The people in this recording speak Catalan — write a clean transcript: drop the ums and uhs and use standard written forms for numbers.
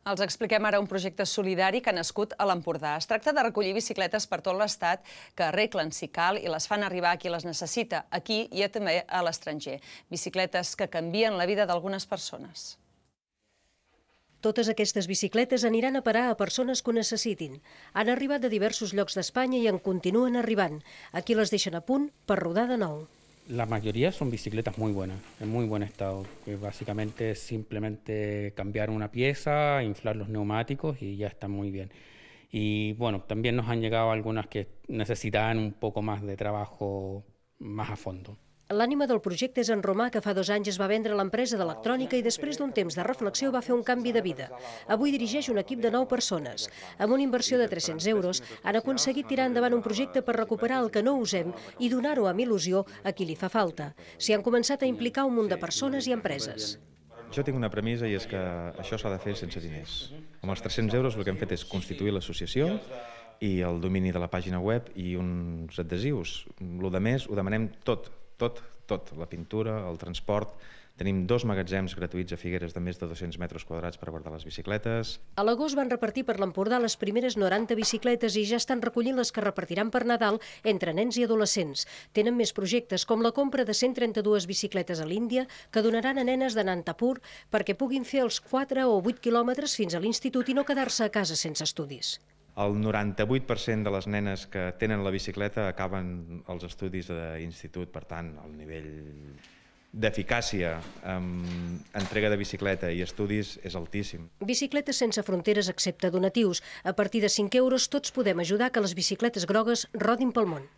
Els expliquem ara un projecte solidari que ha nascut a l'Empordà. Es tracta de recollir bicicletes per tot l'Estat que arreglen si cal i les fan arribar a qui les necessita, aquí i també a l'estranger. Bicicletes que canvien la vida d'algunes persones. Totes aquestes bicicletes aniran a parar a persones que ho necessitin. Han arribat de diversos llocs d'Espanya i en continuen arribant. Aquí les deixen a punt per rodar de nou. La mayoría son bicicletas muy buenas, en muy buen estado, que básicamente es simplemente cambiar una pieza, inflar los neumáticos y ya está muy bien. Y bueno, también nos han llegado algunas que necesitan un poco más de trabajo más a fondo. L'ànima del projecte és en Romà, que fa 2 anys es va vendre a l'empresa d'electrònica i després d'un temps de reflexió va fer un canvi de vida. Avui dirigeix un equip de 9 persones. Amb una inversió de 300 euros han aconseguit tirar endavant un projecte per recuperar el que no usem i donar-ho amb il·lusió a qui li fa falta. S'hi han començat a implicar un munt de persones i empreses. Jo tinc una premissa i és que això s'ha de fer sense diners. Amb els 300 euros el que hem fet és constituir l'associació i el domini de la pàgina web i uns adhesius. El que més ho demanem tot, la pintura, el transport. Tenim 2 magatzems gratuïts a Figueres de més de 200 metres quadrats per guardar les bicicletes. A l'agost van repartir per l'Empordà les primeres 90 bicicletes i ja estan recollint les que repartiran per Nadal entre nens i adolescents. Tenen més projectes, com la compra de 132 bicicletes a l'Índia que donaran a nenes de Nantapur perquè puguin fer els 4 o 8 quilòmetres fins a l'institut i no quedar-se a casa sense estudis. El 98% de les nenes que tenen la bicicleta acaben els estudis d'institut, per tant, el nivell d'eficàcia amb entrega de bicicleta i estudis és altíssim. Bicicletes sense fronteres accepta donatius. A partir de 5 euros tots podem ajudar que les bicicletes grogues rodin pel món.